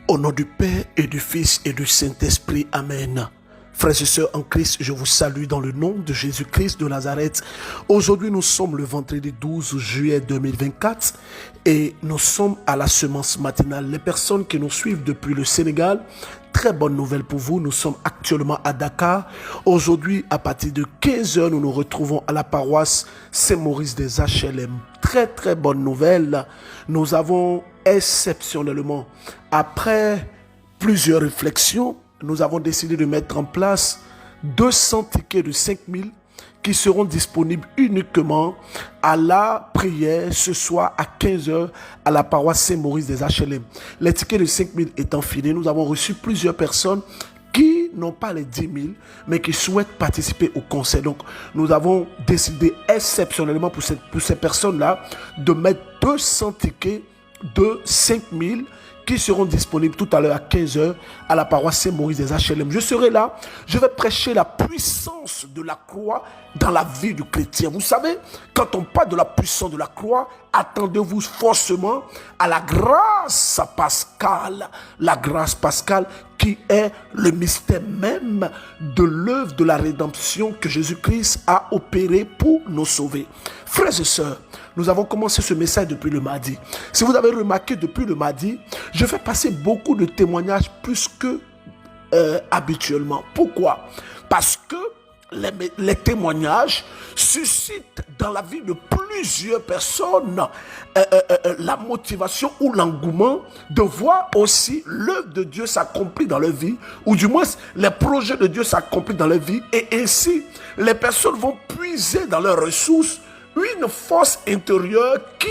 Au nom du Père et du Fils et du Saint-Esprit. Amen. Frères et sœurs en Christ, je vous salue dans le nom de Jésus-Christ de Nazareth. Aujourd'hui, nous sommes le vendredi 12 juillet 2024 et nous sommes à la semence matinale. Les personnes qui nous suivent depuis le Sénégal, très bonne nouvelle pour vous. Nous sommes actuellement à Dakar. Aujourd'hui, à partir de 15h, nous nous retrouvons à la paroisse Saint-Maurice des HLM. Très bonne nouvelle. Nous avons exceptionnellement, après plusieurs réflexions, nous avons décidé de mettre en place 200 tickets de 5000 qui seront disponibles uniquement à la prière ce soir à 15h à la paroisse Saint-Maurice des HLM. Les tickets de 5000 étant finis, nous avons reçu plusieurs personnes qui n'ont pas les 10 000, mais qui souhaitent participer au concert. Donc, nous avons décidé exceptionnellement pour ces personnes-là de mettre 200 tickets de 5000 qui seront disponibles tout à l'heure à 15h à la paroisse Saint-Maurice des HLM. Je serai là, je vais prêcher la puissance de la croix dans la vie du chrétien. Vous savez, quand on parle de la puissance de la croix, attendez-vous forcément à la grâce pascale. La grâce pascale qui est le mystère même de l'œuvre de la rédemption que Jésus-Christ a opéré pour nous sauver. Frères et sœurs, nous avons commencé ce message depuis le mardi. Si vous avez remarqué depuis le mardi, je fais passer beaucoup de témoignages plus que habituellement. Pourquoi? Parce que les témoignages suscitent dans la vie de plusieurs personnes la motivation ou l'engouement de voir aussi l'œuvre de Dieu s'accomplir dans leur vie, ou du moins les projets de Dieu s'accomplir dans leur vie, et ainsi les personnes vont puiser dans leurs ressources une force intérieure qui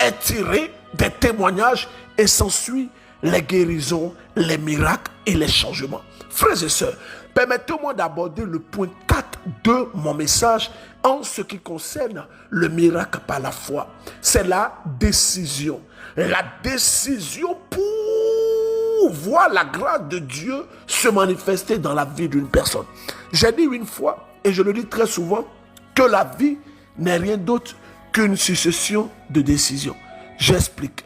est tirée des témoignages et s'ensuit les guérisons, les miracles et les changements. Frères et sœurs, permettez-moi d'aborder le point 4 de mon message en ce qui concerne le miracle par la foi. C'est la décision. La décision pour voir la grâce de Dieu se manifester dans la vie d'une personne. J'ai dit une fois, et je le dis très souvent, que la vie n'est rien d'autre qu'une succession de décisions. J'explique.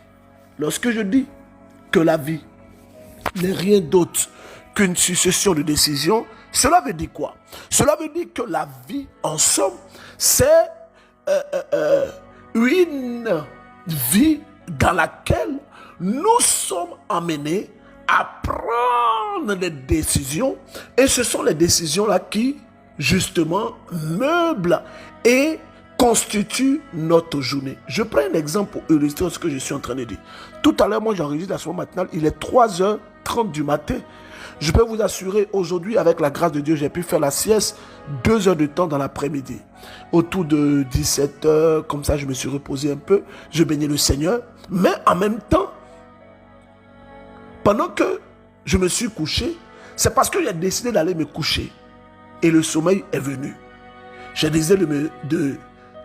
Lorsque je dis que la vie n'est rien d'autre qu'une succession de décisions, cela veut dire quoi? Cela veut dire que la vie, en somme, c'est une vie dans laquelle nous sommes amenés à prendre des décisions, et ce sont les décisions-là qui, justement, meublent et constituent notre journée. Je prends un exemple pour illustrer ce que je suis en train de dire. Tout à l'heure, moi j'enregistre la soirée matinale, il est 3h30 du matin. Je peux vous assurer, aujourd'hui, avec la grâce de Dieu, j'ai pu faire la sieste 2 heures de temps dans l'après-midi. Autour de 17h, comme ça, je me suis reposé un peu, je bénis le Seigneur. Mais en même temps, pendant que je me suis couché, c'est parce que j'ai décidé d'aller me coucher. Et le sommeil est venu. J'ai décidé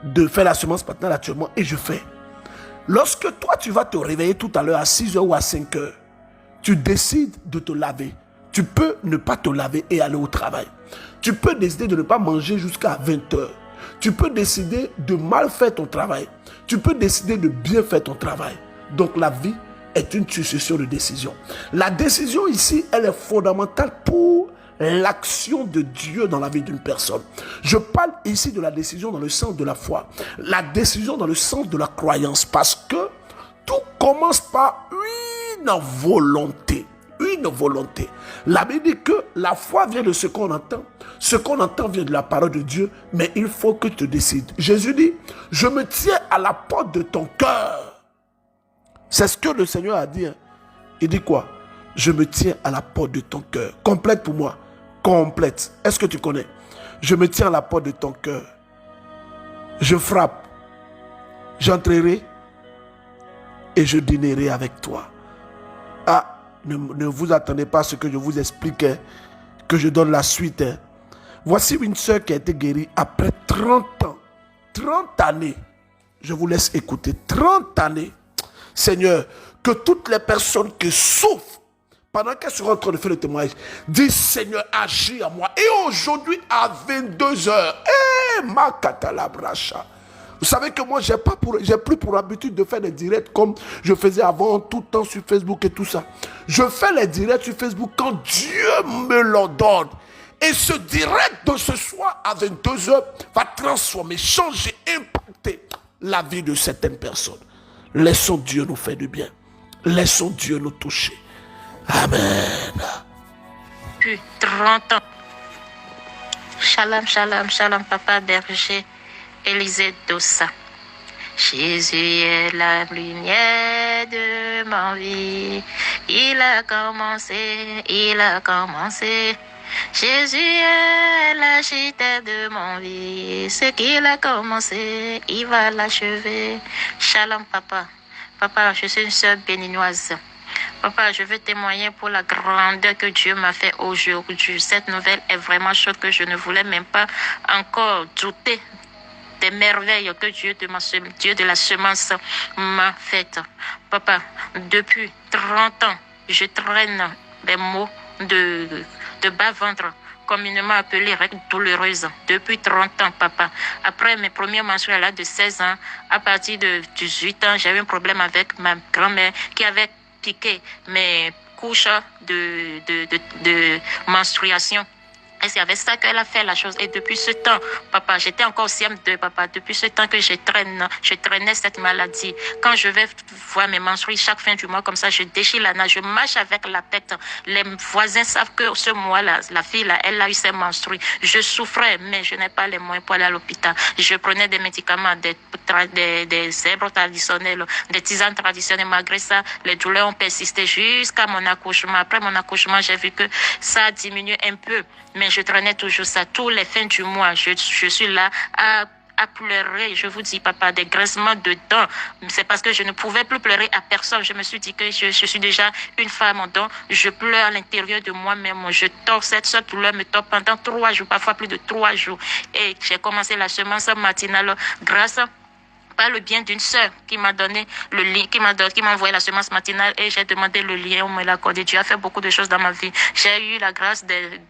de faire la semence matinale actuellement, et je fais. Lorsque toi, tu vas te réveiller tout à l'heure à 6h ou à 5h, tu décides de te laver. Tu peux ne pas te laver et aller au travail. Tu peux décider de ne pas manger jusqu'à 20h. Tu peux décider de mal faire ton travail. Tu peux décider de bien faire ton travail. Donc la vie est une succession de décisions. La décision ici, elle est fondamentale pour l'action de Dieu dans la vie d'une personne. Je parle ici de la décision dans le sens de la foi. La décision dans le sens de la croyance. Parce que tout commence par une volonté. Une volonté. La Bible dit que la foi vient de ce qu'on entend. Ce qu'on entend vient de la parole de Dieu. Mais il faut que tu te décides. Jésus dit, je me tiens à la porte de ton cœur. C'est ce que le Seigneur a dit. Il dit quoi? Je me tiens à la porte de ton cœur. Complète pour moi. Complète. Est-ce que tu connais? Je me tiens à la porte de ton cœur. Je frappe. J'entrerai et je dînerai avec toi. Ah, ne vous attendez pas à ce que je vous explique, que je donne la suite. Voici une sœur qui a été guérie après 30 ans. 30 années. Je vous laisse écouter. 30 années. Seigneur, que toutes les personnes qui souffrent, pendant qu'elles seront en train de faire le témoignage, disent Seigneur, agis à moi. Et aujourd'hui, à 22h, ma katalabracha. Vous savez que moi, j'ai plus pour habitude de faire des directs comme je faisais avant, tout le temps sur Facebook et tout ça. Je fais les directs sur Facebook quand Dieu me l'ordonne. Et ce direct de ce soir à 22h va transformer, changer, impacter la vie de certaines personnes. Laissons Dieu nous faire du bien. Laissons Dieu nous toucher. Amen. Depuis 30 ans. Shalom, shalom, shalom, papa berger, Élisée Dossa. Jésus est la lumière de ma vie. Il a commencé, il a commencé. Jésus est l'architecte de mon vie. Ce qu'il a commencé, il va l'achever. Shalom, papa. Papa, je suis une sœur béninoise. Papa, je veux témoigner pour la grandeur que Dieu m'a fait aujourd'hui. Cette nouvelle est vraiment chaude que je ne voulais même pas encore douter des merveilles que Dieu de la semence m'a faites. Papa, depuis 30 ans, je traîne des maux de bas-ventre, communément appelée règle douloureuse, depuis 30 ans, papa. Après mes premières menstrues à l'âge de 16 ans, à partir de 18 ans, j'avais un problème avec ma grand-mère qui avait piqué mes couches de menstruation. Et c'est avec ça qu'elle a fait la chose. Et depuis ce temps, papa, j'étais encore au CM2, papa. Depuis ce temps que je traînais cette maladie. Quand je vais voir mes menstrues chaque fin du mois, comme ça, je déchire la nage, je marche avec la tête. Les voisins savent que ce mois-là, la fille là, elle a eu ses menstrues. Je souffrais, mais je n'ai pas les moyens pour aller à l'hôpital. Je prenais des médicaments, des zèbres traditionnels, des tisanes traditionnelles. Malgré ça, les douleurs ont persisté jusqu'à mon accouchement. Après mon accouchement, j'ai vu que ça a diminué un peu. Mais je traînais toujours ça. Tous les fins du mois, je suis là à pleurer. Je vous dis, papa, des grincements de dents. C'est parce que je ne pouvais plus pleurer à personne. Je me suis dit que je suis déjà une femme, donc je pleure à l'intérieur de moi-même. Je tords, cette douleur me tord pendant 3 jours, parfois plus de 3 jours. Et j'ai commencé la semence matinale grâce par le bien d'une sœur qui m'a donné le lien, qui m'a envoyé la semence matinale et j'ai demandé le lien, on me l'a accordé. Dieu a fait beaucoup de choses dans ma vie. J'ai eu la grâce des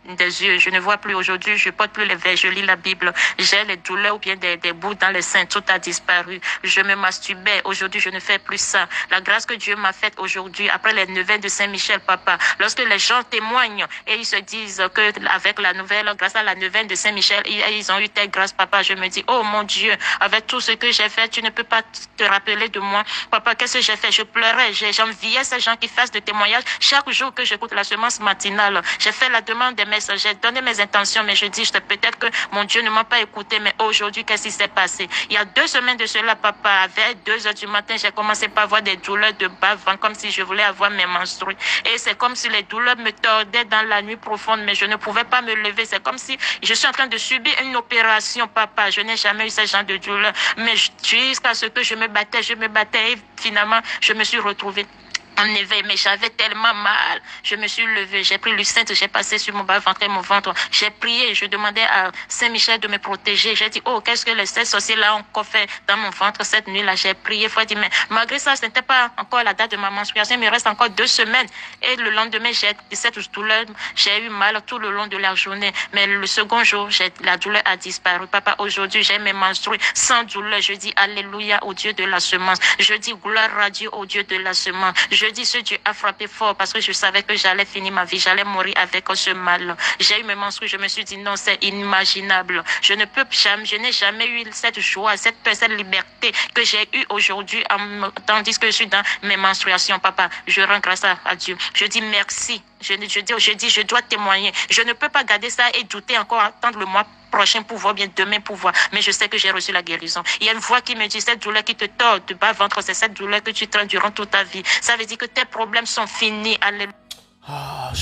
yeux. Je ne vois plus aujourd'hui, je porte plus les verres, je lis la Bible. J'ai les douleurs ou bien des bouts dans les seins, tout a disparu. Je me masturbais. Aujourd'hui, je ne fais plus ça. La grâce que Dieu m'a faite aujourd'hui, après les neuvaines de Saint-Michel, papa, lorsque les gens témoignent et ils se disent que avec la nouvelle, grâce à la neuvaine de Saint-Michel, ils ont eu telle grâce, papa, je me dis, oh mon Dieu, avec tout ce que j'ai fait, tu ne peux pas te rappeler de moi. Papa, qu'est-ce que j'ai fait? Je pleurais, j'enviais ces gens qui fassent des témoignages. Chaque jour que j'écoute la semence matinale, j'ai fait la demande des messages, j'ai donné mes intentions, mais je dis, peut-être que mon Dieu ne m'a pas écouté, mais aujourd'hui, qu'est-ce qui s'est passé? Il y a 2 semaines de cela, papa, vers 2h du matin, j'ai commencé par avoir des douleurs de bas-ventre, comme si je voulais avoir mes menstrues. Et c'est comme si les douleurs me tordaient dans la nuit profonde, mais je ne pouvais pas me lever. C'est comme si je suis en train de subir une opération, papa. Je n'ai jamais eu ce genre de douleur, mais jusqu'à ce que je me battais et finalement, je me suis retrouvée en éveil, mais j'avais tellement mal. Je me suis levée, j'ai pris l'huile sainte, j'ai passé sur mon bas-ventre et mon ventre. J'ai prié, je demandais à Saint-Michel de me protéger. J'ai dit, oh, qu'est-ce que les 7 sorciers-là ont encore fait dans mon ventre cette nuit-là? J'ai prié, faut dire, mais malgré ça, ce n'était pas encore la date de ma menstruation, il me reste encore 2 semaines. Et le lendemain, j'ai cette douleur, j'ai eu mal tout le long de la journée. Mais le second jour, la douleur a disparu. Papa, aujourd'hui, j'ai mes menstrues sans douleur. Je dis, alléluia au Dieu de la semence. Je dis, gloire à Dieu au Dieu de la semence. Je dis, ce Dieu a frappé fort parce que je savais que j'allais finir ma vie, j'allais mourir avec ce mal. J'ai eu mes menstrues, je me suis dit non, c'est inimaginable. Je n'ai jamais eu cette joie, cette liberté que j'ai eue aujourd'hui tandis que je suis dans mes menstruations, papa. Je rends grâce à Dieu. Je dis merci. Je dis, je dois témoigner. Je ne peux pas garder ça et douter encore, attendre le mois prochain pour voir, bien demain pour voir. Mais je sais que j'ai reçu la guérison. Il y a une voix qui me dit, cette douleur qui te tord de bas-ventre, c'est cette douleur que tu traînes durant toute ta vie. Ça veut dire que tes problèmes sont finis. Alléluia. Ah,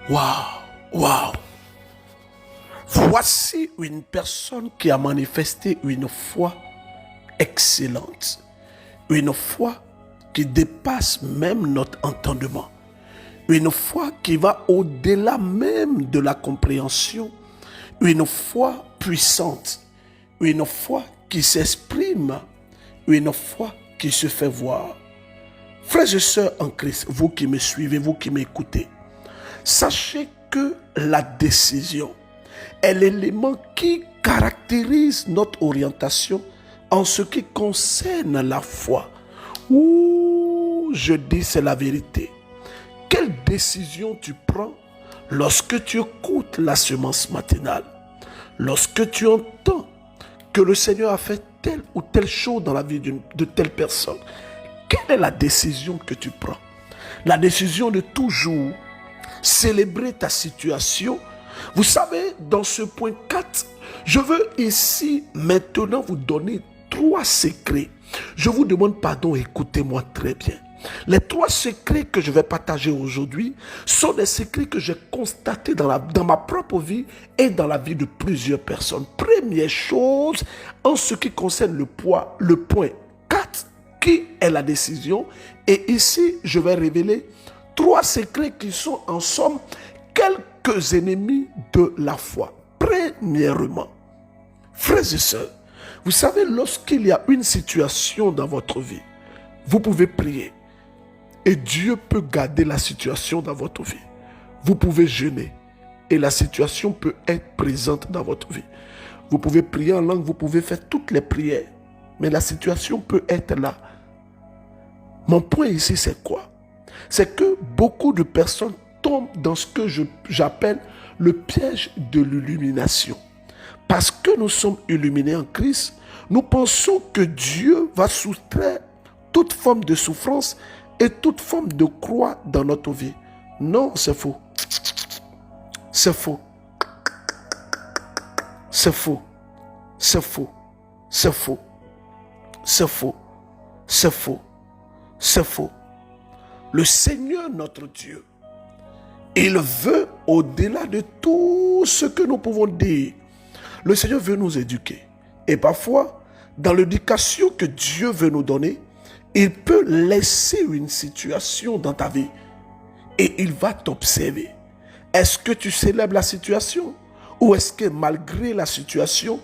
Waouh. Voici une personne qui a manifesté une foi excellente. Une foi qui dépasse même notre entendement. Une foi qui va au-delà même de la compréhension. Une foi puissante. Une foi qui s'exprime. Une foi qui se fait voir. Frères et sœurs en Christ, vous qui me suivez, vous qui m'écoutez, sachez que la décision, est l'élément qui caractérise notre orientation en ce qui concerne la foi. Ouh, je dis c'est la vérité. Quelle décision tu prends lorsque tu écoutes la semence matinale? Lorsque tu entends que le Seigneur a fait telle ou telle chose dans la vie de telle personne, quelle est la décision que tu prends? La décision de toujours célébrer ta situation. Vous savez, dans ce point 4, je veux ici maintenant vous donner 3 secrets. Je vous demande pardon, écoutez-moi très bien. Les 3 secrets que je vais partager aujourd'hui sont des secrets que j'ai constatés dans ma propre vie et dans la vie de plusieurs personnes. Première chose, en ce qui concerne le point 4, qui est la décision. Et ici, je vais révéler 3 secrets qui sont en somme quelques ennemis de la foi. Premièrement, frères et sœurs, vous savez, lorsqu'il y a une situation dans votre vie, vous pouvez prier et Dieu peut garder la situation dans votre vie. Vous pouvez jeûner et la situation peut être présente dans votre vie. Vous pouvez prier en langue, vous pouvez faire toutes les prières, mais la situation peut être là. Mon point ici, c'est quoi? C'est que beaucoup de personnes tombent dans ce que j'appelle le piège de l'illumination. Parce que nous sommes illuminés en Christ, nous pensons que Dieu va soustraire toute forme de souffrance et toute forme de croix dans notre vie. Non, c'est faux. C'est faux. C'est faux. C'est faux. C'est faux. C'est faux. C'est faux. C'est faux. Le Seigneur, notre Dieu, il veut au-delà de tout ce que nous pouvons dire. Le Seigneur veut nous éduquer. Et parfois, dans l'éducation que Dieu veut nous donner, il peut laisser une situation dans ta vie et il va t'observer. Est-ce que tu célèbres la situation ou est-ce que malgré la situation,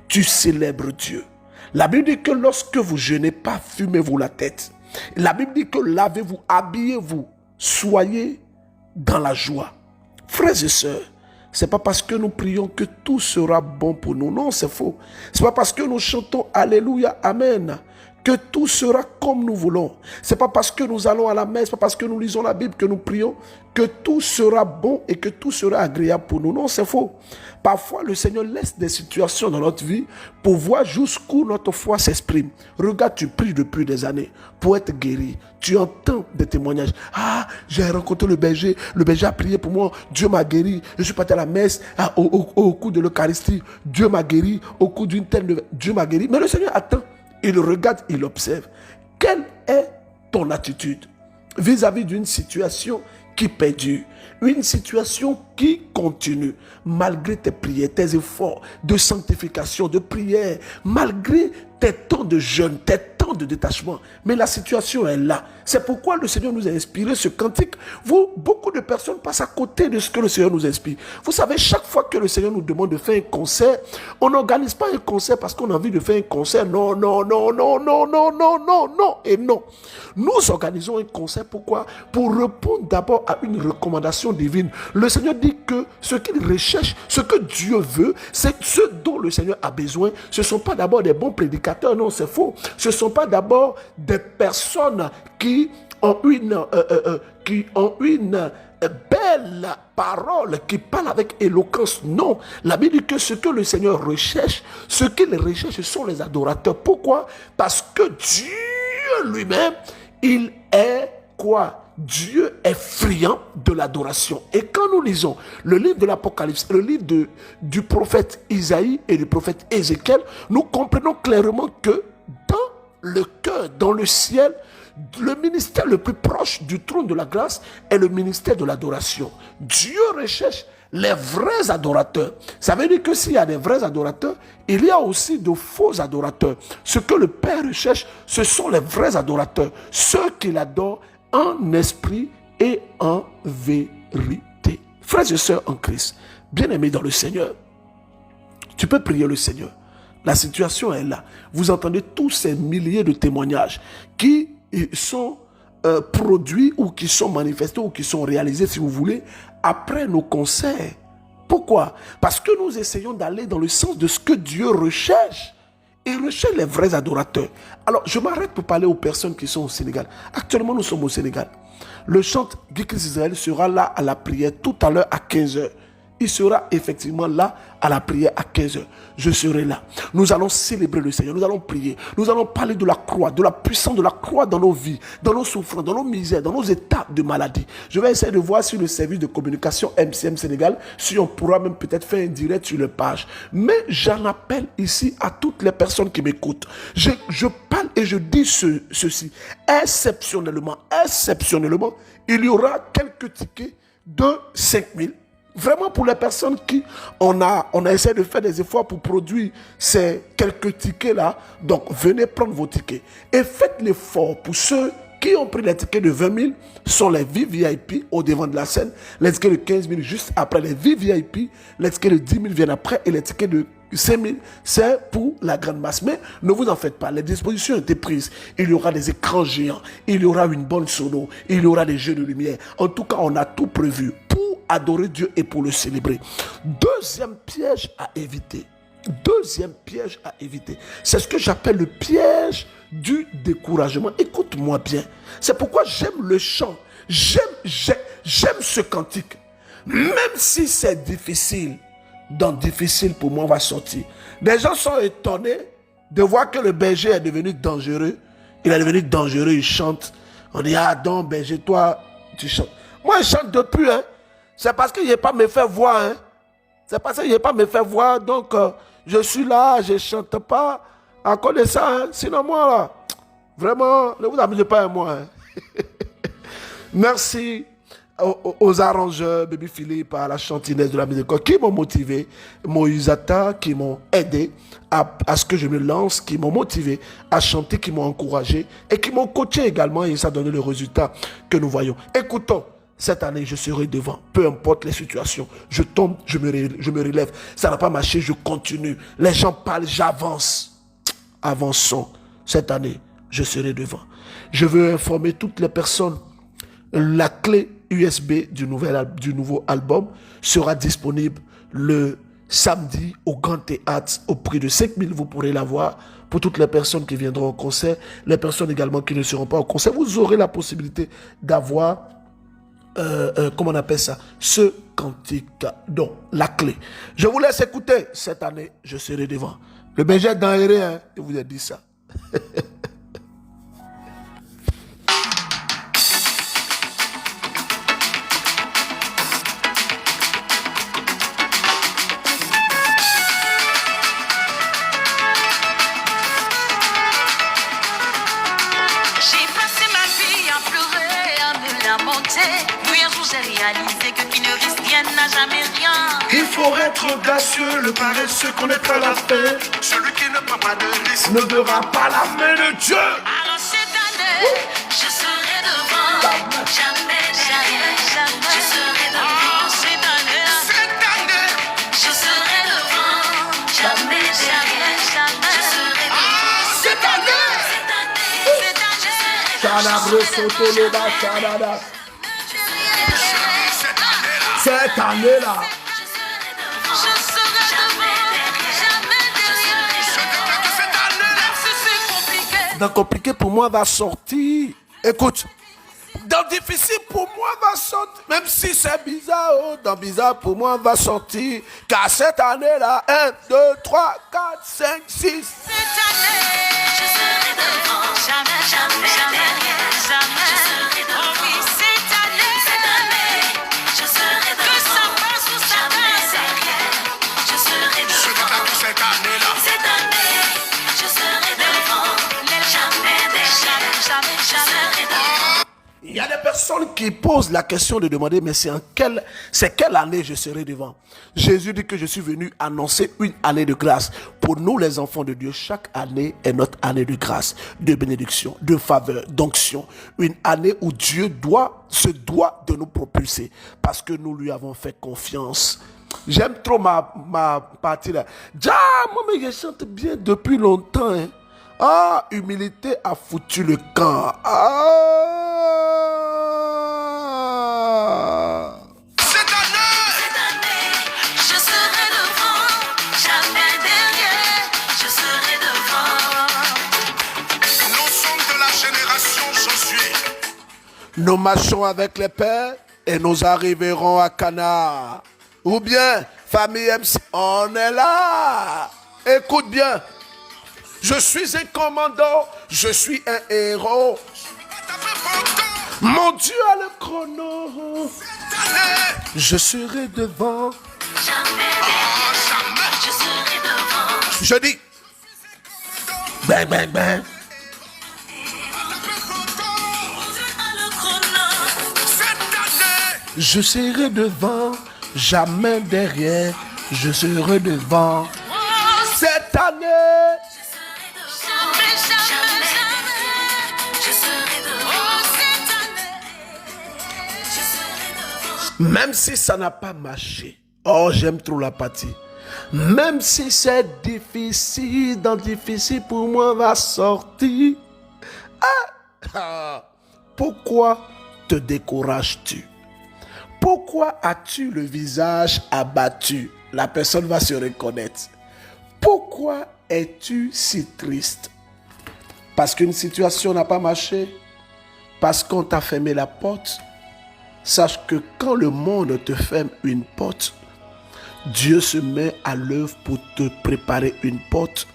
tu célèbres Dieu? La Bible dit que lorsque vous jeûnez pas, fumez-vous la tête. La Bible dit que lavez-vous, habillez-vous, soyez dans la joie. Frères et sœurs, c'est pas parce que nous prions que tout sera bon pour nous. Non, c'est faux. C'est pas parce que nous chantons Alléluia, Amen, que tout sera comme nous voulons. C'est pas parce que nous allons à la messe, pas parce que nous lisons la Bible, que nous prions, que tout sera bon et que tout sera agréable pour nous. Non, c'est faux. Parfois, le Seigneur laisse des situations dans notre vie pour voir jusqu'où notre foi s'exprime. Regarde, tu pries depuis des années pour être guéri. Tu entends des témoignages. Ah, j'ai rencontré le berger a prié pour moi, Dieu m'a guéri. Je suis parti à la messe au cours de l'Eucharistie. Dieu m'a guéri. Au cours d'une telle... Dieu m'a guéri. Mais le Seigneur attend. Il regarde, il observe. Quelle est ton attitude vis-à-vis d'une situation qui perdure, une situation qui continue, malgré tes prières, tes efforts de sanctification, de prière, malgré tes temps de jeûne, tes temps de détachement. Mais la situation est là. C'est pourquoi le Seigneur nous a inspiré ce cantique. Beaucoup de personnes passent à côté de ce que le Seigneur nous inspire. Vous savez, chaque fois que le Seigneur nous demande de faire un concert, on n'organise pas un concert parce qu'on a envie de faire un concert. Non, non, non, non, non, non, non, non, non et non. Nous organisons un concert, pourquoi? Pour répondre d'abord à une recommandation divine. Le Seigneur dit que ce qu'il recherche, ce que Dieu veut, c'est ce dont le Seigneur a besoin. Ce ne sont pas d'abord des bons prédicateurs, non, c'est faux. Ce ne sont pas d'abord des personnes qui ont une belle parole, qui parle avec éloquence. Non, la Bible dit que ce que le Seigneur recherche, ce qu'il recherche, ce sont les adorateurs. Pourquoi? Parce que Dieu lui-même, il est quoi? Dieu est friand de l'adoration. Et quand nous lisons le livre de l'Apocalypse, le livre du prophète Isaïe et du prophète Ézéchiel, nous comprenons clairement que dans le cœur, dans le ciel, le ministère le plus proche du trône de la grâce est le ministère de l'adoration. Dieu recherche les vrais adorateurs. Ça veut dire que s'il y a des vrais adorateurs, il y a aussi de faux adorateurs. Ce que le Père recherche, ce sont les vrais adorateurs. Ceux qui l'adorent en esprit et en vérité. Frères et sœurs en Christ, bien-aimés dans le Seigneur, tu peux prier le Seigneur. La situation est là. Vous entendez tous ces milliers de témoignages qui sont produits ou qui sont manifestés ou qui sont réalisés, si vous voulez, après nos concerts Pourquoi? Parce que nous essayons d'aller dans le sens de ce que Dieu recherche. Il recherche les vrais adorateurs. Alors, je m'arrête pour parler aux personnes qui sont au Sénégal. Actuellement, nous sommes au Sénégal. Le chantre Guy Christ Israël sera là à la prière tout à l'heure à 15h. Il sera effectivement là à la prière à 15h. Je serai là. Nous allons célébrer le Seigneur. Nous allons prier. Nous allons parler de la croix, de la puissance de la croix dans nos vies, dans nos souffrances, dans nos misères, dans nos états de maladie. Je vais essayer de voir sur le service de communication MCM Sénégal si on pourra même peut-être faire un direct sur le page. Mais j'en appelle ici à toutes les personnes qui m'écoutent. Je parle et je dis ceci. Exceptionnellement, il y aura quelques tickets de 5 000. Vraiment pour les personnes qui, on a essayé de faire des efforts pour produire ces quelques tickets-là. Donc, venez prendre vos tickets. Et faites l'effort pour ceux qui ont pris les tickets de 20 000, sont les VIP au devant de la scène. Les tickets de 15 000 juste après les VIP. Les tickets de 10 000 viennent après. Et les tickets de 5 000, c'est pour la grande masse. Mais ne vous en faites pas. Les dispositions ont été prises. Il y aura des écrans géants. Il y aura une bonne sono. Il y aura des jeux de lumière. En tout cas, on a tout prévu pour adorer Dieu et pour le célébrer. Deuxième piège à éviter. C'est ce que j'appelle le piège du découragement. Écoute-moi bien. C'est pourquoi j'aime le chant. J'aime ce cantique. Même si c'est difficile, donc difficile pour moi va sortir. Les gens sont étonnés de voir que le berger est devenu dangereux. Il est devenu dangereux, il chante. On dit, ah donc berger, toi, tu chantes. Moi, je chante depuis, hein. C'est parce qu'il n'a pas me fait voir, hein. C'est parce qu'il n'a pas me fait voir, donc je suis là, je ne chante pas en connaissant, hein. Sinon moi, là, vraiment, ne vous amusez pas à moi, hein. Merci aux arrangeurs, Baby Philippe, à la chantinesse de la miséricorde, qui m'ont motivé, Moïsata, qui m'ont aidé à ce que je me lance, qui m'ont motivé à chanter, qui m'ont encouragé et qui m'ont coaché également, et ça a donné le résultat que nous voyons. Écoutons. Cette année, je serai devant. Peu importe les situations. Je tombe, je me relève. Ça n'a pas marché, je continue. Les gens parlent, j'avance. Avançons. Cette année, je serai devant. Je veux informer toutes les personnes. La clé USB du nouveau album sera disponible le samedi au Grand Théâtre au prix de 5 000. Vous pourrez l'avoir. Pour toutes les personnes qui viendront au concert, les personnes également qui ne seront pas au concert, vous aurez la possibilité d'avoir comment on appelle ça, ce cantique, donc la clé. Je vous laisse écouter. Cette année, je serai devant. Le berger dans hein, je vous ai dit ça. Il faut être audacieux, le paresseux connaîtra la paix. Celui qui ne prend pas de risque ne verra pas la main de Dieu. Alors cette année, je serai devant, jamais derrière, je serai devant. Cette année, je serai devant, jamais derrière, je serai devant. Cette année-là. Dans compliqué pour moi va sortir. Écoute, dans difficile pour moi va sortir. Même si c'est bizarre, oh, dans bizarre pour moi va sortir. Car cette année-là, 1, 2, 3, 4, 5, 6. Cette année, je serai devant, jamais derrière, jamais. Oh oui, cette année, je serai devant. Que ça passe ou ça passe, je serai devant. Cette année-là. Cette année, je serai devant. Jamais derrière, jamais, je serai devant. Il y a des personnes qui posent la question de demander, mais c'est quelle année je serai devant? Jésus dit que je suis venu annoncer une année de grâce. Pour nous, les enfants de Dieu, chaque année est notre année de grâce, de bénédiction, de faveur, d'onction. Une année où Dieu se doit de nous propulser parce que nous lui avons fait confiance. J'aime trop ma partie là. Moi, mais je chante bien depuis longtemps. Hein. Ah, humilité a foutu le camp. Cette année, Nous marchons avec les pères et nous arriverons à Cana. Ou bien, famille MC, on est là. Écoute bien. Je suis un commandant, je suis un héros. Mon Dieu a le chrono. Je serai devant. Je dis. Ben, ben, ben. Je serai devant, jamais derrière. Je serai devant. Cette année. Même si ça n'a pas marché. Oh, j'aime trop la partie. Même si c'est difficile, dans difficile pour moi va sortir. Pourquoi te décourages-tu? Pourquoi as-tu le visage abattu? La personne va se reconnaître. Pourquoi es-tu si triste? Parce qu'une situation n'a pas marché? Parce qu'on t'a fermé la porte? Sache que quand le monde te ferme une porte, Dieu se met à l'œuvre pour te préparer une porte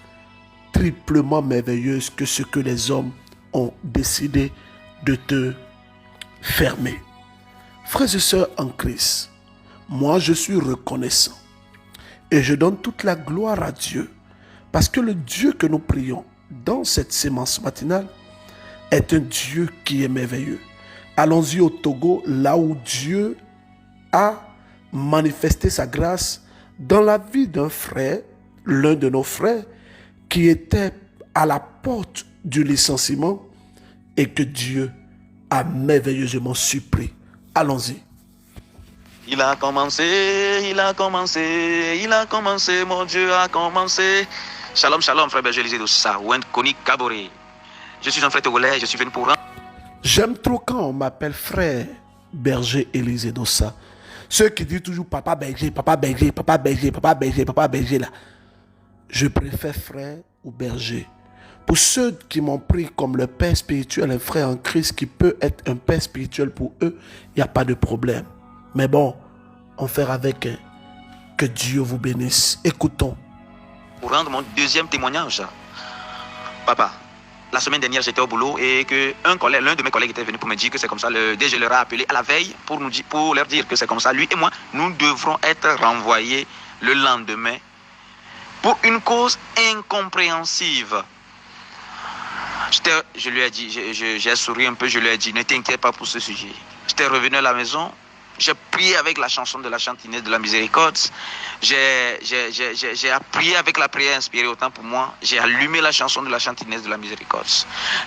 triplement merveilleuse que ce que les hommes ont décidé de te fermer. Frères et sœurs en Christ, moi je suis reconnaissant et je donne toute la gloire à Dieu parce que le Dieu que nous prions dans cette sémence matinale est un Dieu qui est merveilleux. Allons-y au Togo, là où Dieu a manifesté sa grâce dans la vie d'un frère, l'un de nos frères, qui était à la porte du licenciement et que Dieu a merveilleusement surpris. Allons-y. Il a commencé, mon Dieu a commencé. Shalom, shalom, frère Berger Élisée Dossa, Wend Koni Kabore. Je suis un frère togolais, je suis venu pour... J'aime trop quand on m'appelle frère Berger Élisée Dossa. Ceux qui disent toujours papa Berger, papa Berger, papa Berger, papa Berger, papa Berger là. Je préfère frère ou berger. Pour ceux qui m'ont pris comme le père spirituel, un frère en Christ qui peut être un père spirituel pour eux, il n'y a pas de problème. Mais bon, on fait avec. Que Dieu vous bénisse. Écoutons. Pour rendre mon deuxième témoignage. Papa, la semaine dernière, j'étais au boulot et que l'un de mes collègues était venu pour me dire que c'est comme ça. Le DG leur a appelé à la veille pour leur dire que c'est comme ça. Lui et moi, nous devrons être renvoyés le lendemain pour une cause incompréhensible. Je lui ai dit, j'ai souri un peu, je lui ai dit, ne t'inquiète pas pour ce sujet. J'étais revenu à la maison, j'ai prié avec la chanson de la chantinesse de la miséricorde. J'ai prié avec la prière inspirée autant pour moi. J'ai allumé la chanson de la chantinesse de la miséricorde.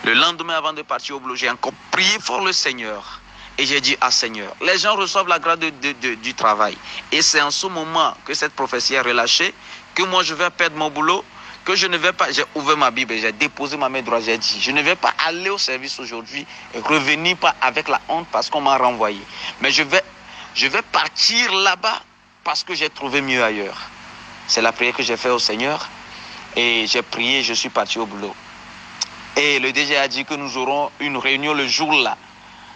Le lendemain, avant de partir au boulot, j'ai encore prié fort le Seigneur. Et j'ai dit, Seigneur, les gens reçoivent la grâce du travail. Et c'est en ce moment que cette prophétie est relâchée, que moi je vais perdre mon boulot, que je ne vais pas, j'ai ouvert ma Bible, j'ai déposé ma main droite, j'ai dit, je ne vais pas aller au service aujourd'hui et revenir pas avec la honte parce qu'on m'a renvoyé. Mais je vais partir là-bas parce que j'ai trouvé mieux ailleurs. C'est la prière que j'ai faite au Seigneur et j'ai prié, je suis parti au boulot. Et le DG a dit que nous aurons une réunion le jour-là.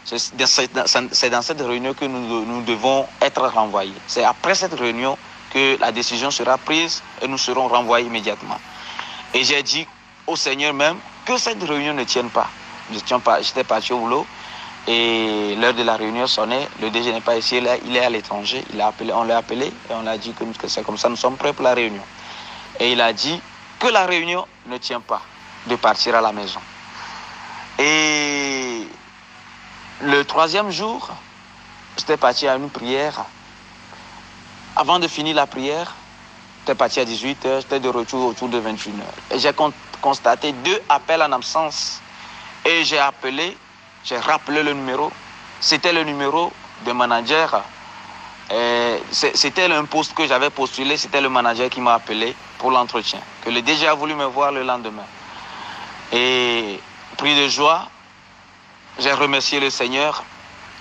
C'est dans cette réunion que nous devons être renvoyés. C'est après cette réunion que la décision sera prise et nous serons renvoyés immédiatement. Et j'ai dit au Seigneur même que cette réunion ne tienne pas. J'étais parti au boulot et l'heure de la réunion sonnait. Le DG n'est pas ici, il est à l'étranger. On l'a appelé et on a dit que c'est comme ça, nous sommes prêts pour la réunion. Et il a dit que la réunion ne tient pas de partir à la maison. Et le troisième jour, j'étais parti à une prière. Avant de finir la prière, j'étais parti à 18h, j'étais de retour autour de 21h. Et j'ai constaté 2 appels en absence. Et j'ai rappelé le numéro. C'était le numéro de manager. C'était un poste que j'avais postulé, c'était le manager qui m'a appelé pour l'entretien. Que le DG a voulu me voir le lendemain. Et pris de joie, j'ai remercié le Seigneur.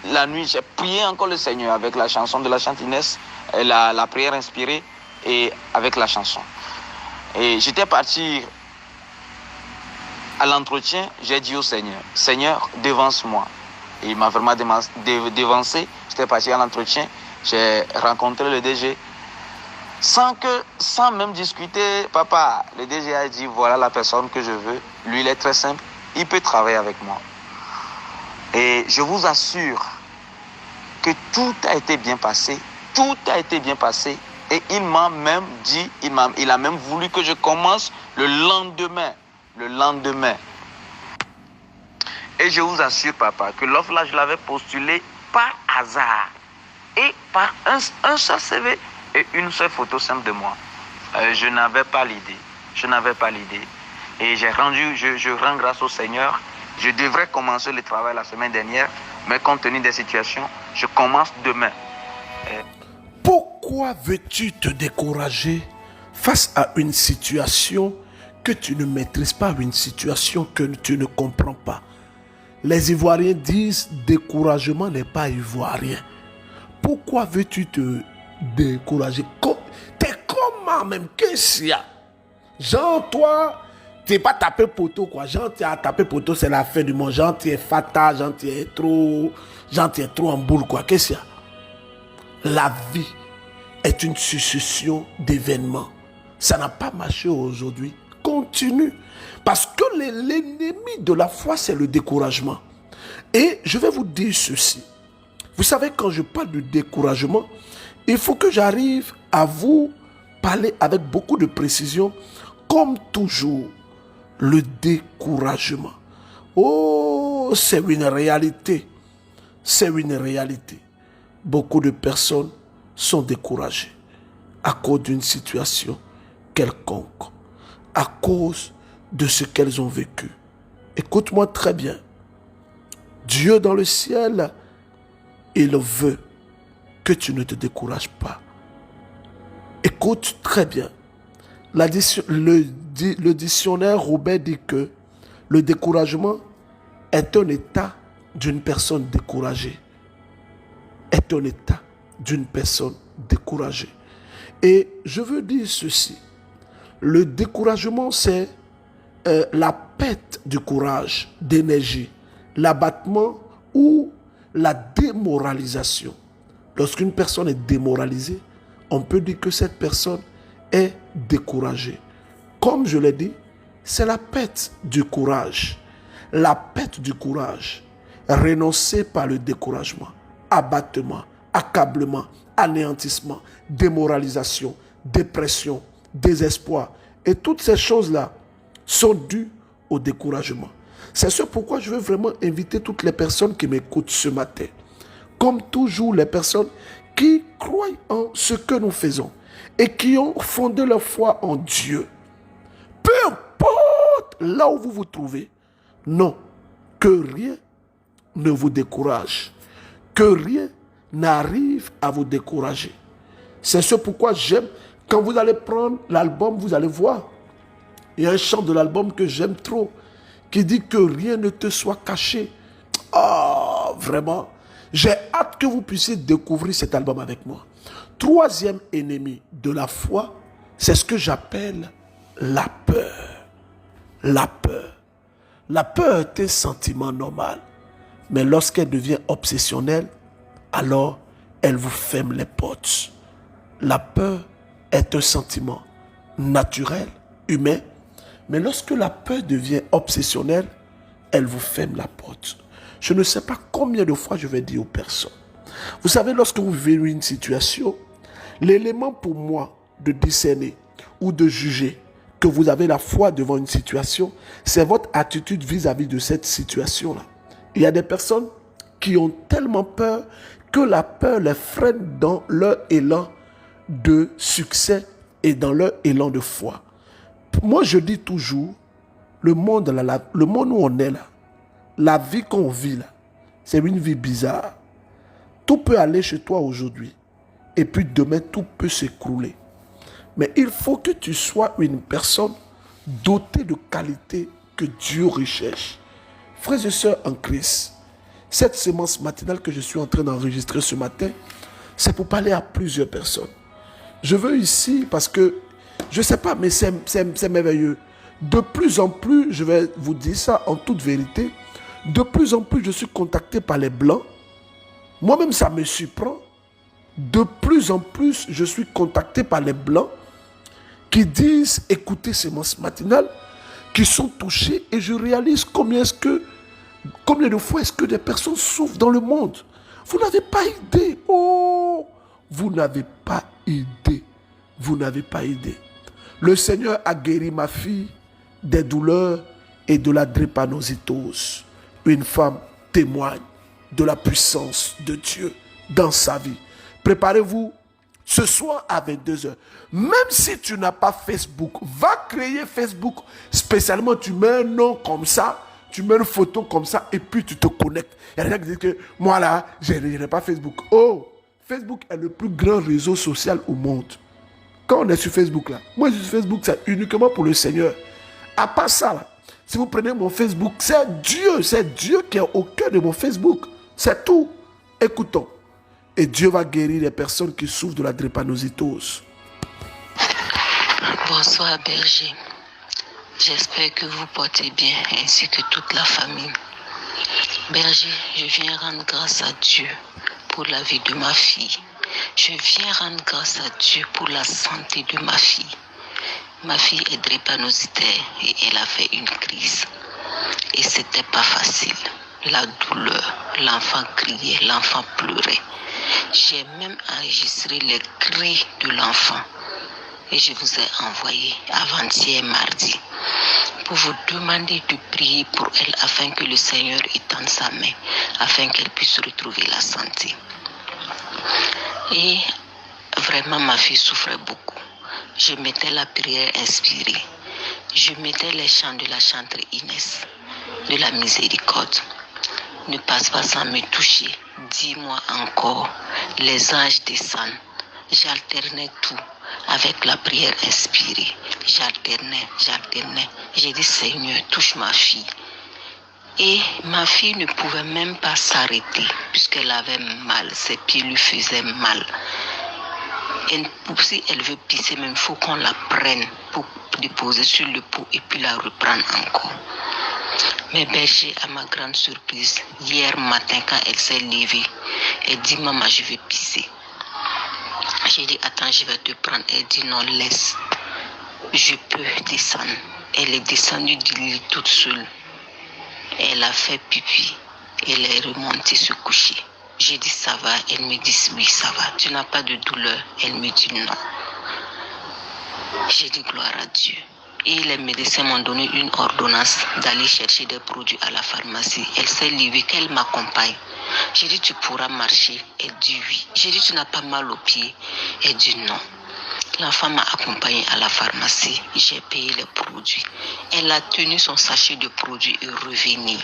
La nuit, j'ai prié encore le Seigneur avec la chanson de la chantinesse, la prière inspirée et avec la chanson. Et j'étais parti à l'entretien, j'ai dit au Seigneur, Seigneur, devance-moi. Il m'a vraiment dévancé. J'étais parti à l'entretien. J'ai rencontré le DG. Sans même discuter, papa, le DG a dit, voilà la personne que je veux. Lui, il est très simple. Il peut travailler avec moi. Et je vous assure que tout a été bien passé. Tout a été bien passé. Et il m'a même dit, il a même voulu que je commence le lendemain. Le lendemain. Et je vous assure, papa, que l'offre là, je l'avais postulée par hasard. Et par un seul CV et une seule photo simple de moi. Je n'avais pas l'idée. Je n'avais pas l'idée. Et je rends grâce au Seigneur. Je devrais commencer le travail la semaine dernière, mais compte tenu des situations, je commence demain. Pourquoi veux-tu te décourager face à une situation que tu ne maîtrises pas, une situation que tu ne comprends pas? Les Ivoiriens disent découragement n'est pas ivoirien. Pourquoi veux-tu te décourager? T'es comment même? Qu'est-ce qu'il y a? Genre toi, t'es pas tapé poteau quoi. Genre tu as tapé poteau, c'est la fin du monde. Genre tu es fatal, genre tu es trop en boule quoi. Qu'est-ce qu'il y a? La vie est une succession d'événements. Ça n'a pas marché aujourd'hui. Continue. Parce que l'ennemi de la foi, c'est le découragement. Et je vais vous dire ceci. Vous savez, quand je parle de découragement, il faut que j'arrive à vous parler avec beaucoup de précision. Comme toujours, le découragement. Oh, c'est une réalité. C'est une réalité. Beaucoup de personnes sont découragées à cause d'une situation quelconque, à cause de ce qu'elles ont vécu. Écoute-moi très bien. Dieu dans le ciel, il veut que tu ne te décourages pas. Écoute très bien. Le dictionnaire Robert dit que le découragement est un état d'une personne découragée. Est un état d'une personne découragée. Et je veux dire ceci. Le découragement, c'est la perte du courage, d'énergie, l'abattement ou la démoralisation. Lorsqu'une personne est démoralisée, on peut dire que cette personne est découragée. Comme je l'ai dit, c'est la perte du courage. La perte du courage, renoncer par le découragement, abattement, accablement, anéantissement, démoralisation, dépression, désespoir. Et toutes ces choses-là sont dues au découragement. C'est ce pourquoi je veux vraiment inviter toutes les personnes qui m'écoutent ce matin. Comme toujours, les personnes qui croient en ce que nous faisons et qui ont fondé leur foi en Dieu. Peu importe là où vous vous trouvez, non, que rien ne vous décourage, que rien n'arrive à vous décourager. C'est ce pourquoi j'aime, quand vous allez prendre l'album, vous allez voir, il y a un chant de l'album que j'aime trop, qui dit que rien ne te soit caché. Ah, vraiment, j'ai hâte que vous puissiez découvrir cet album avec moi. Troisième ennemi de la foi, c'est ce que j'appelle la peur. La peur. La peur est un sentiment normal, mais lorsqu'elle devient obsessionnelle, alors elle vous ferme les portes. La peur est un sentiment naturel, humain, mais lorsque la peur devient obsessionnelle, elle vous ferme la porte. Je ne sais pas combien de fois je vais dire aux personnes. Vous savez, lorsque vous vivez une situation, l'élément pour moi de discerner ou de juger que vous avez la foi devant une situation, c'est votre attitude vis-à-vis de cette situation-là. Il y a des personnes qui ont tellement peur que la peur les freine dans leur élan de succès et dans leur élan de foi. Moi, je dis toujours, le monde où on est là, la vie qu'on vit là, c'est une vie bizarre. Tout peut aller chez toi aujourd'hui et puis demain, tout peut s'écrouler. Mais il faut que tu sois une personne dotée de qualités que Dieu recherche. Frères et sœurs en Christ, cette sémence matinale que je suis en train d'enregistrer ce matin, c'est pour parler à plusieurs personnes. Je veux ici, parce que, je ne sais pas, mais c'est merveilleux. De plus en plus, je vais vous dire ça en toute vérité, De plus en plus, je suis contacté par les Blancs. Moi-même, ça me surprend. De plus en plus, je suis contacté par les Blancs qui disent écouter Sémence Matinale, qui sont touchés, et je réalise combien de fois est-ce que des personnes souffrent dans le monde. Vous n'avez pas idée. Oh, vous n'avez pas idée. Vous n'avez pas idée. Le Seigneur a guéri ma fille des douleurs et de la drépanocytose. Une femme témoigne de la puissance de Dieu dans sa vie. Préparez-vous ce soir à 22h. Même si tu n'as pas Facebook, va créer Facebook. Spécialement, tu mets un nom comme ça, tu mets une photo comme ça et puis tu te connectes. Il y a des gens qui disent que moi là, je n'ai pas Facebook. Oh, Facebook est le plus grand réseau social au monde. Quand on est sur Facebook là, moi je suis sur Facebook, c'est uniquement pour le Seigneur. À part ça là, si vous prenez mon Facebook, c'est Dieu qui est au cœur de mon Facebook. C'est tout. Écoutons. Et Dieu va guérir les personnes qui souffrent de la drépanocytose. Bonsoir berger. J'espère que vous portez bien ainsi que toute la famille. Berger, je viens rendre grâce à Dieu pour la vie de ma fille. Je viens rendre grâce à Dieu pour la santé de ma fille. Ma fille est drépanocytaire et elle a fait une crise. Et c'était pas facile. La douleur, l'enfant criait, l'enfant pleurait. J'ai même enregistré les cris de l'enfant. Et je vous ai envoyé avant-hier mardi pour vous demander de prier pour elle afin que le Seigneur étende sa main, afin qu'elle puisse retrouver la santé. Et vraiment, ma fille souffrait beaucoup. Je mettais la prière inspirée. Je mettais les chants de la chanteuse Inès, de la miséricorde. Ne passe pas sans me toucher. Dis-moi encore, les anges descendent. J'alternais tout avec la prière inspirée. J'alternais. J'ai dit, Seigneur, touche ma fille. Et ma fille ne pouvait même pas s'arrêter puisqu'elle avait mal. Ses pieds lui faisaient mal. Et si elle veut pisser, même il faut qu'on la prenne pour déposer sur le pot et puis la reprendre encore. Mais berger, à ma grande surprise, hier matin quand elle s'est levée, elle dit, maman, je vais pisser. J'ai dit, attends, je vais te prendre. Elle dit, non, laisse. Je peux descendre. Elle est descendue du lit toute seule. Elle a fait pipi. Elle est remontée se coucher. J'ai dit, ça va. Elle me dit, oui, ça va. Tu n'as pas de douleur. Elle me dit, non. J'ai dit, gloire à Dieu. Et les médecins m'ont donné une ordonnance d'aller chercher des produits à la pharmacie. Elle s'est levée, qu'elle m'accompagne. J'ai dit, tu pourras marcher. Elle dit oui. J'ai dit, tu n'as pas mal aux pieds. Elle dit non. L'enfant m'a accompagnée à la pharmacie. J'ai payé les produits. Elle a tenu son sachet de produits et revenu.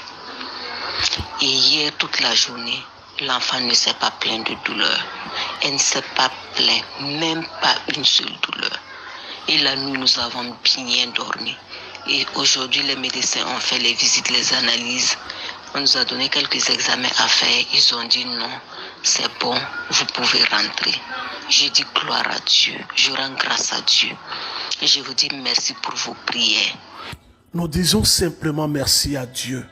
Et hier, toute la journée, l'enfant ne s'est pas plaint de douleur. Elle ne s'est pas plaint, même pas une seule douleur. Et la nuit, nous avons bien dormi. Et aujourd'hui, les médecins ont fait les visites, les analyses. On nous a donné quelques examens à faire. Ils ont dit non, c'est bon, vous pouvez rentrer. Je dis gloire à Dieu. Je rends grâce à Dieu. Et je vous dis merci pour vos prières. Nous disons simplement merci à Dieu.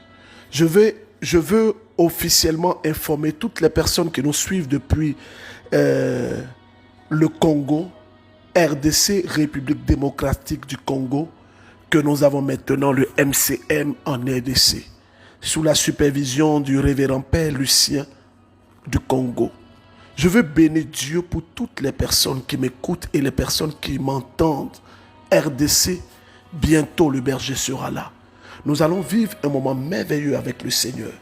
Je veux officiellement informer toutes les personnes qui nous suivent depuis le Congo, RDC, République démocratique du Congo, que nous avons maintenant le MCM en RDC, sous la supervision du révérend Père Lucien du Congo. Je veux bénir Dieu pour toutes les personnes qui m'écoutent et les personnes qui m'entendent. RDC, bientôt le berger sera là. Nous allons vivre un moment merveilleux avec le Seigneur.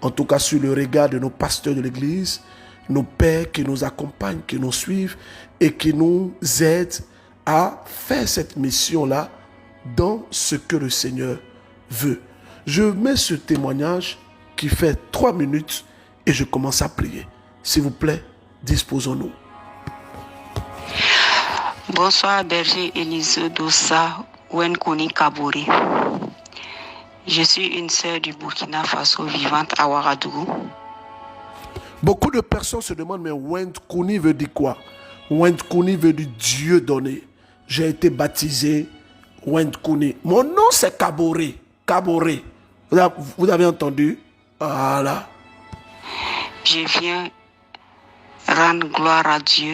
En tout cas, sur le regard de nos pasteurs de l'église, nos pères qui nous accompagnent, qui nous suivent et qui nous aident à faire cette mission-là dans ce que le Seigneur veut. Je mets ce témoignage qui fait 3 minutes et je commence à prier. S'il vous plaît, disposons-nous. Bonsoir, berger Élisée Dossa, Wenkoni Kabori. Je suis une sœur du Burkina Faso vivante à Ouagadougou. Beaucoup de personnes se demandent, mais Wenkoni veut dire quoi? Wenkoni veut dire Dieu donné. J'ai été baptisé Wenkoni. Mon nom c'est Kaboré. Kaboré. Vous avez entendu? Voilà. Je viens rendre gloire à Dieu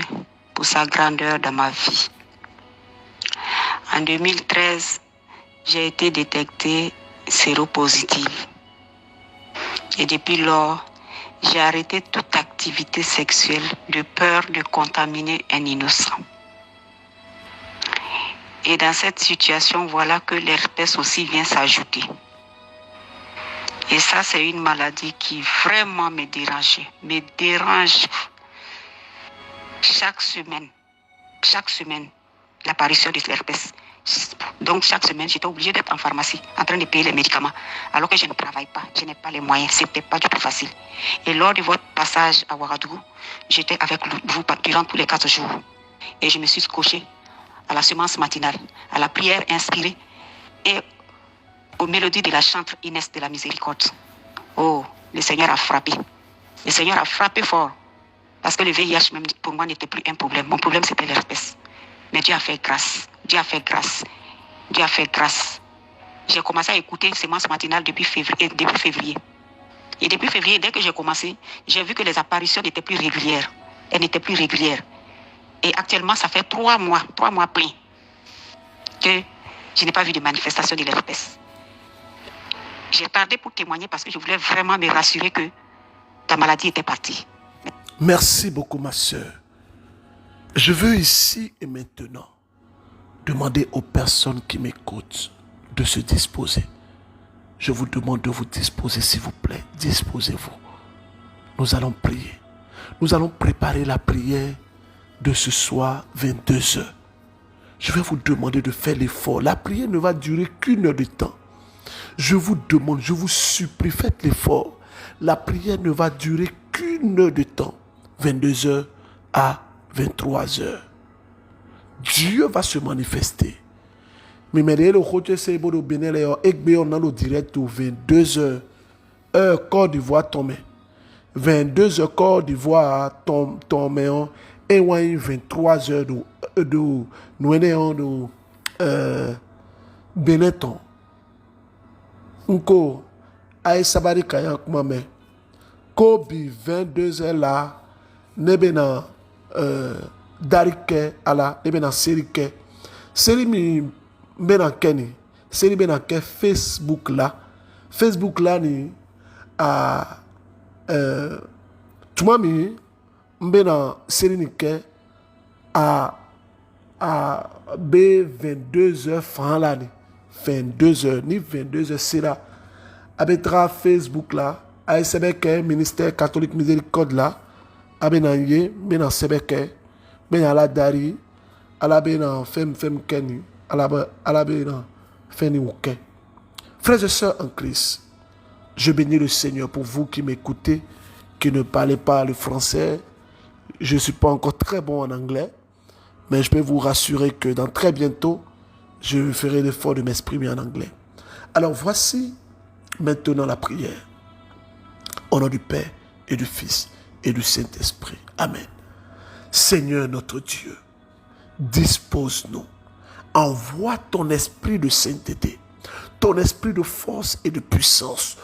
pour sa grandeur dans ma vie. En 2013, j'ai été détectée séropositive. Et depuis lors, j'ai arrêté toute activité sexuelle de peur de contaminer un innocent. Et dans cette situation, voilà que l'herpès aussi vient s'ajouter. Et ça, c'est une maladie qui vraiment me dérange chaque semaine, l'apparition de l'herpès. Donc chaque semaine, j'étais obligée d'être en pharmacie, en train de payer les médicaments, alors que je ne travaille pas, je n'ai pas les moyens, c'était pas du tout facile. Et lors de votre passage à Ouagadougou, j'étais avec vous durant tous les 4 jours. Et je me suis scotchée à la semence matinale, à la prière inspirée et aux mélodies de la chantre Inès de la Miséricorde. Oh, le Seigneur a frappé. Le Seigneur a frappé fort. Parce que le VIH, même pour moi, n'était plus un problème. Mon problème, c'était l'herpès. Mais Dieu a fait grâce. Dieu a fait grâce. Dieu a fait grâce. J'ai commencé à écouter Semence matinale depuis février. Et depuis février, dès que j'ai commencé, j'ai vu que les apparitions n'étaient plus régulières. Elles n'étaient plus régulières. Et actuellement, ça fait 3 mois pleins, que je n'ai pas vu de manifestation de l'herpès. J'ai tardé pour témoigner parce que je voulais vraiment me rassurer que ta maladie était partie. Merci beaucoup, ma soeur. Je veux ici et maintenant demander aux personnes qui m'écoutent de se disposer. Je vous demande de vous disposer, s'il vous plaît. Disposez-vous. Nous allons prier. Nous allons préparer la prière de ce soir, 22h. Je vais vous demander de faire l'effort. La prière ne va durer qu'1 heure de temps. Je vous demande, je vous supplie, faites l'effort. La prière ne va durer qu'1 heure de temps. 22h à 23h. Dieu va se manifester. Mais le côté c'est bon bénéle et on a le direct au 22h heure Côte d'Ivoire tombé. 22h Côte d'Ivoire tombé et 23h de nous Benetton. Unko ay sabari kaya kuma me ko bi 22h là nebena darike ala nebena serike seri mi bena keni seri bena ke Facebook là ni a tuma mi bena seri ni ke a b 22h francs là ni 22h ni 22h c'est là abetra Facebook là ASBK ministère catholique miséricorde là abenanye bena sebeke bena la dari ala bena fem keni ala bena feni uke. Frères et sœurs en Christ, je bénis le Seigneur pour vous qui m'écoutez, qui ne parlez pas le français. Je ne suis pas encore très bon en anglais, mais je peux vous rassurer que dans très bientôt je ferai l'effort de m'exprimer en anglais. Alors voici maintenant la prière. Au nom du Père et du Fils et du Saint-Esprit. Amen. Seigneur notre Dieu, dispose-nous. Envoie ton esprit de sainteté, ton esprit de force et de puissance.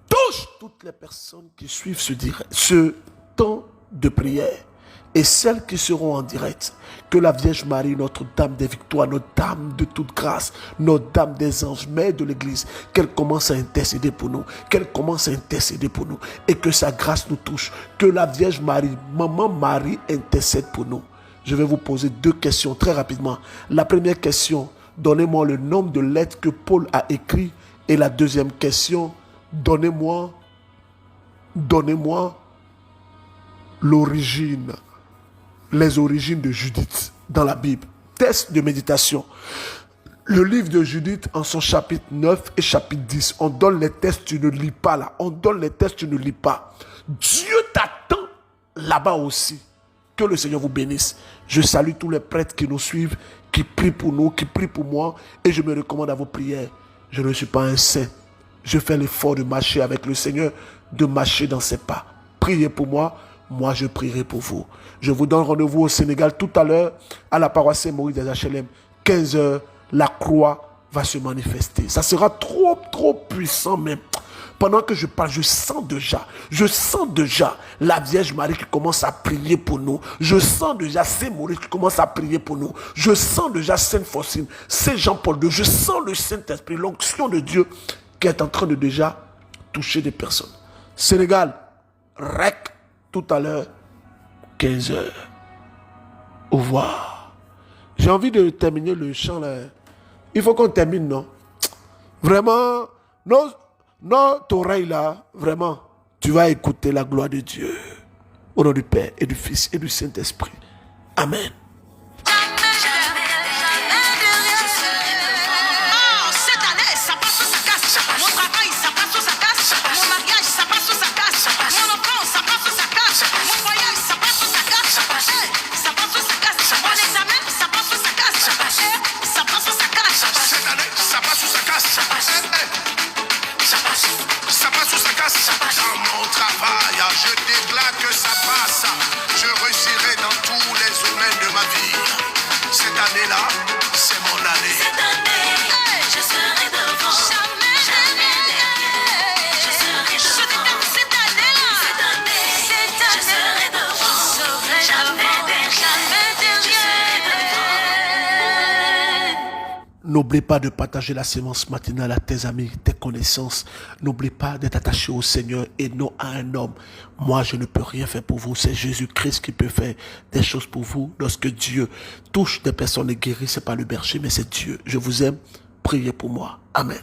Touche toutes les personnes qui suivent ce temps de prière et celles qui seront en direct. Que la Vierge Marie, Notre-Dame des victoires, Notre-Dame de toute grâce, Notre-Dame des anges, Mère de l'Église, qu'elle commence à intercéder pour nous, et que sa grâce nous touche. Que la Vierge Marie, Maman Marie, intercède pour nous. Je vais vous poser 2 questions très rapidement. La première question, donnez-moi le nombre de lettres que Paul a écrit. Et la deuxième question, donnez-moi les origines de Judith dans la Bible. Test de méditation. Le livre de Judith en son chapitre 9 et chapitre 10. On donne les tests, tu ne lis pas là. On donne les tests, tu ne lis pas. Dieu t'attend là-bas aussi. Que le Seigneur vous bénisse. Je salue tous les prêtres qui nous suivent, qui prient pour nous, qui prient pour moi. Et je me recommande à vos prières. Je ne suis pas un saint. Je fais l'effort de marcher avec le Seigneur, de marcher dans ses pas. Priez pour moi. Moi, je prierai pour vous. Je vous donne rendez-vous au Sénégal tout à l'heure à la paroisse Saint-Maurice des HLM. 15h, la croix va se manifester. Ça sera trop puissant même. Pendant que je parle, je sens déjà la Vierge Marie qui commence à prier pour nous. Je sens déjà Saint Maurice qui commence à prier pour nous. Je sens déjà Sainte Faustine, Saint Jean-Paul II. Je sens le Saint-Esprit, l'onction de Dieu qui est en train de déjà toucher des personnes. Sénégal, REC, tout à l'heure, 15 h. Au revoir. J'ai envie de terminer le chant là. Il faut qu'on termine, non? Vraiment, notre oreille là, vraiment, tu vas écouter la gloire de Dieu. Au nom du Père et du Fils et du Saint-Esprit. Amen. Je déclare que ça passe. Je réussirai dans tous les domaines de ma vie. Cette année-là, c'est mon année. Cette année, je serai devant. Jamais derrière. Je serai devant. Cette année-là, je serai devant. Jamais derrière. N'oublie pas de partager la séance matinale à tes amis, tes connaissances. N'oublie pas d'être attaché au Seigneur et non à un homme. Moi, je ne peux rien faire pour vous. C'est Jésus-Christ qui peut faire des choses pour vous. Lorsque Dieu touche des personnes et guérit, ce n'est pas le berger, mais c'est Dieu. Je vous aime. Priez pour moi. Amen.